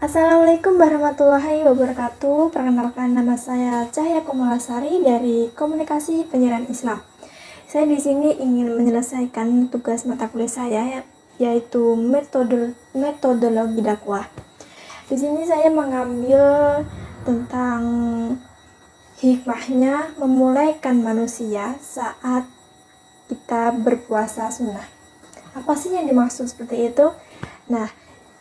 Assalamualaikum warahmatullahi wabarakatuh. Perkenalkan, nama saya Cahya Komalasari dari Komunikasi Penyiaran Islam. Saya di sini ingin menyelesaikan tugas mata kuliah saya, yaitu metodologi dakwah. Di sini saya mengambil tentang hikmahnya memulaikan manusia saat kita berpuasa sunnah. Apa sih yang dimaksud seperti itu? Nah,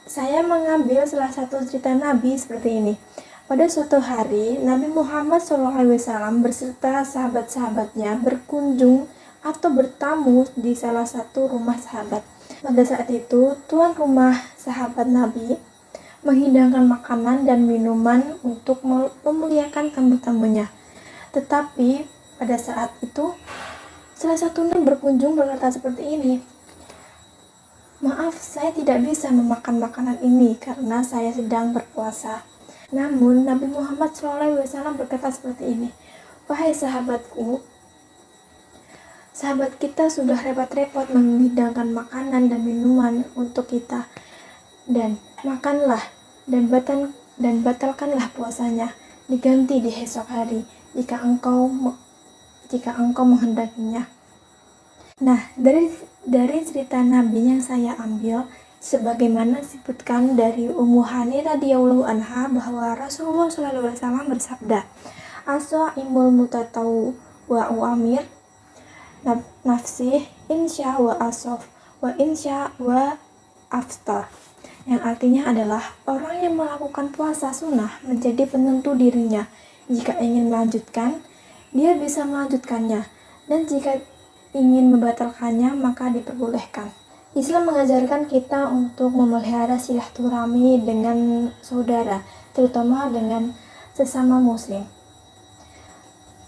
saya mengambil salah satu cerita Nabi seperti ini. Pada suatu hari, Nabi Muhammad SAW beserta sahabat-sahabatnya berkunjung atau bertamu di salah satu rumah sahabat. Pada saat itu, tuan rumah sahabat Nabi menghidangkan makanan dan minuman untuk memuliakan tamu-tamunya. Tetapi pada saat itu, salah satunya berkunjung berkata seperti ini, "Maaf, saya tidak bisa memakan makanan ini karena saya sedang berpuasa." Namun, Nabi Muhammad SAW berkata seperti ini, "Wahai sahabatku, sahabat kita sudah repot-repot menghidangkan makanan dan minuman untuk kita, dan makanlah dan batalkanlah puasanya, diganti di esok hari jika engkau menghendakinya." Nah, dari cerita Nabi yang saya ambil, sebagaimana disebutkan dari Ummu Hani radhiyallahu anha bahwa Rasulullah SAW bersabda, "As-shaimul mutatawwu wa amir nafsih insya wa asof wa insya wa aftar." Yang artinya adalah orang yang melakukan puasa sunnah menjadi penentu dirinya. Jika ingin melanjutkan, dia bisa melanjutkannya, dan jika ingin membatalkannya maka diperbolehkan. Islam mengajarkan kita untuk memelihara silaturahmi dengan saudara, terutama dengan sesama muslim.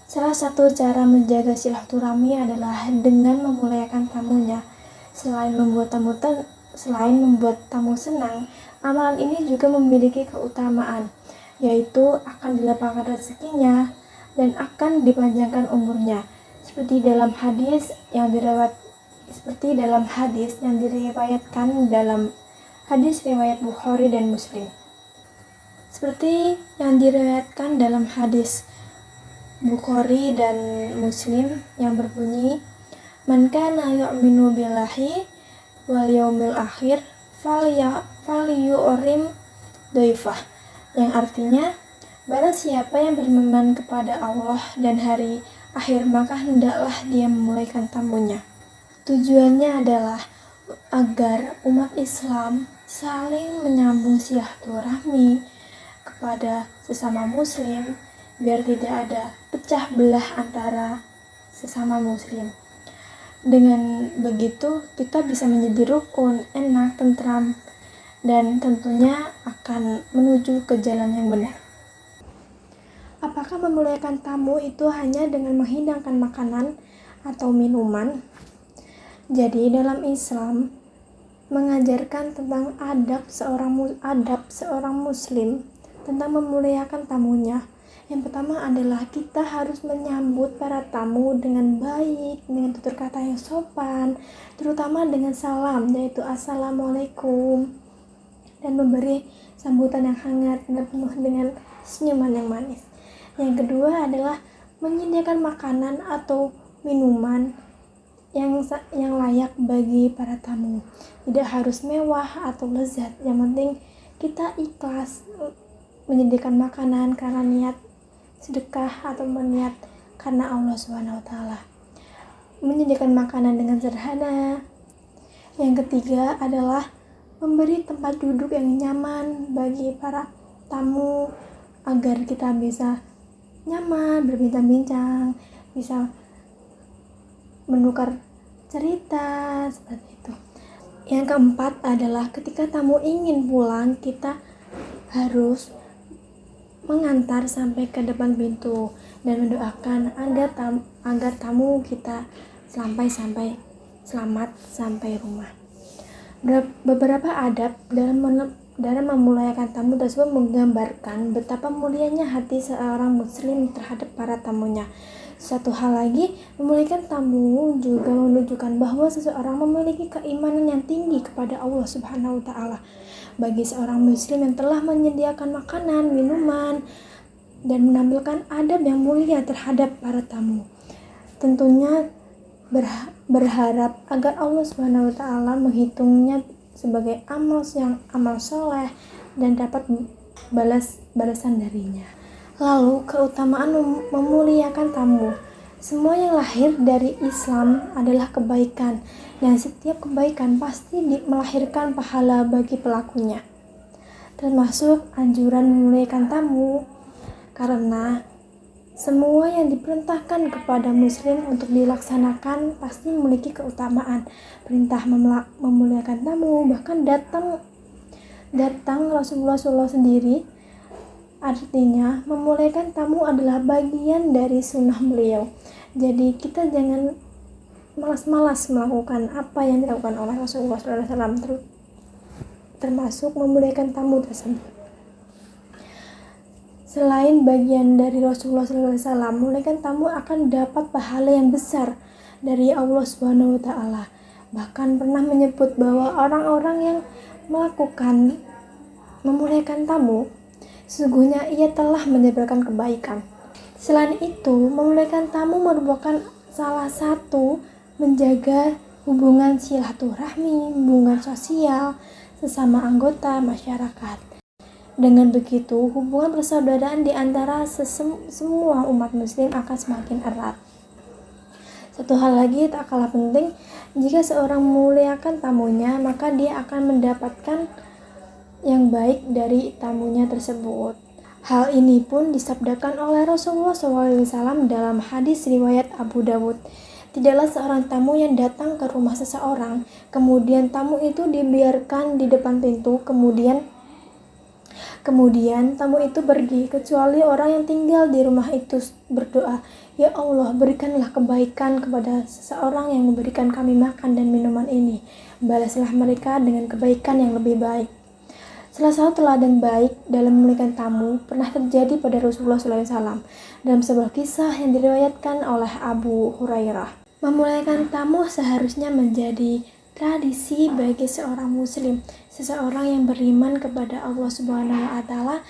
Salah satu cara menjaga silaturahmi adalah dengan memuliakan tamunya. Selain membuat tamu senang, amalan ini juga memiliki keutamaan, yaitu akan dilapangkan rezekinya dan akan dipanjangkan umurnya. Seperti dalam hadis yang diriwayatkan dalam hadis riwayat Bukhari dan Muslim. Seperti yang diriwayatkan dalam hadis Bukhari dan Muslim yang berbunyi, "Man kana yu'minu billahi wal yaumil akhir falyu'rim dhaifah." Yang artinya, barang siapa yang beriman kepada Allah dan hari akhir, maka hendaklah dia memulaikan tamunya. Tujuannya adalah agar umat Islam saling menyambung silaturahmi kepada sesama muslim, biar tidak ada pecah belah antara sesama muslim. Dengan begitu, kita bisa menjadi rukun, enak, tentram, dan tentunya akan menuju ke jalan yang benar. Apakah memuliakan tamu itu hanya dengan menghidangkan makanan atau minuman? Jadi dalam Islam mengajarkan tentang adab seorang muslim tentang memuliakan tamunya. Yang pertama adalah kita harus menyambut para tamu dengan baik, dengan tutur kata yang sopan, terutama dengan salam, yaitu assalamualaikum, dan memberi sambutan yang hangat dan penuh dengan senyuman yang manis. Yang kedua adalah menyediakan makanan atau minuman yang layak bagi para tamu. Tidak harus mewah atau lezat, yang penting kita ikhlas menyediakan makanan karena niat sedekah atau niat karena Allah SWT. Menyediakan makanan dengan sederhana. Yang ketiga adalah memberi tempat duduk yang nyaman bagi para tamu agar kita bisa nyaman berbincang-bincang, bisa menukar cerita seperti itu. Yang keempat adalah ketika tamu ingin pulang, kita harus mengantar sampai ke depan pintu dan mendoakan agar tamu kita selamat sampai rumah. Beberapa adab dalam memuliakan tamu tersebut menggambarkan betapa mulianya hati seorang muslim terhadap para tamunya. Satu hal lagi, memuliakan tamu juga menunjukkan bahwa seseorang memiliki keimanan yang tinggi kepada Allah Subhanahu wa Ta'ala. Bagi seorang Muslim yang telah menyediakan makanan, minuman, dan menampilkan adab yang mulia terhadap para tamu, tentunya berharap agar Allah Subhanahu wa Ta'ala menghitungnya sebagai amal soleh dan dapat balasan darinya. Lalu keutamaan memuliakan tamu. Semua yang lahir dari Islam adalah kebaikan, dan setiap kebaikan pasti melahirkan pahala bagi pelakunya. Termasuk anjuran memuliakan tamu, karena semua yang diperintahkan kepada muslim untuk dilaksanakan pasti memiliki keutamaan. Perintah memuliakan tamu bahkan datang Rasulullah SAW sendiri. Artinya memuliakan tamu adalah bagian dari sunnah beliau. Jadi kita jangan malas-malas melakukan apa yang dilakukan oleh Rasulullah SAW, termasuk memuliakan tamu tersebut. Selain bagian dari Rasulullah SAW, memuliakan tamu akan dapat pahala yang besar dari Allah Subhanahu wa Ta'ala. Bahkan pernah menyebut bahwa orang-orang yang melakukan memuliakan tamu, sesungguhnya ia telah menyebarkan kebaikan. Selain itu, memuliakan tamu merupakan salah satu menjaga hubungan silaturahmi, hubungan sosial sesama anggota masyarakat. Dengan begitu, hubungan persaudaraan di antara semua umat muslim akan semakin erat. Satu hal lagi tak kalah penting, jika seorang memuliakan tamunya, maka dia akan mendapatkan yang baik dari tamunya tersebut. Hal ini pun disabdakan oleh Rasulullah SAW dalam hadis riwayat Abu Dawud. Tidaklah seorang tamu yang datang ke rumah seseorang, kemudian tamu itu dibiarkan di depan pintu, kemudian tamu itu pergi, kecuali orang yang tinggal di rumah itu berdoa, "Ya Allah, berikanlah kebaikan kepada seseorang yang memberikan kami makan dan minuman ini. Balaslah mereka dengan kebaikan yang lebih baik." Salah satu teladan baik dalam memuliakan tamu pernah terjadi pada Rasulullah SAW dalam sebuah kisah yang diriwayatkan oleh Abu Hurairah. Memuliakan tamu seharusnya menjadi tradisi bagi seorang muslim, seseorang yang beriman kepada Allah Subhanahu wa Ta'ala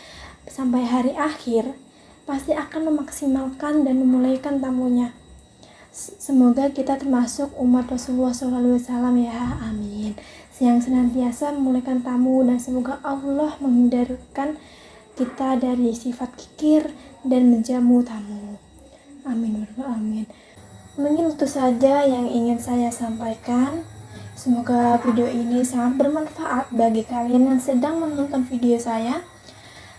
sampai hari akhir pasti akan memaksimalkan dan memuliakan tamunya. Semoga kita termasuk umat Rasulullah SAW ya, amin. Yang senantiasa memuliakan tamu, dan semoga Allah menghindarkan kita dari sifat kikir dan menjamu tamu. Amin. Amin. Mungkin itu saja yang ingin saya sampaikan. Semoga video ini sangat bermanfaat bagi kalian yang sedang menonton video saya.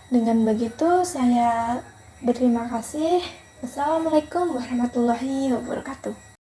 Dengan begitu saya berterima kasih. Wassalamualaikum warahmatullahi wabarakatuh.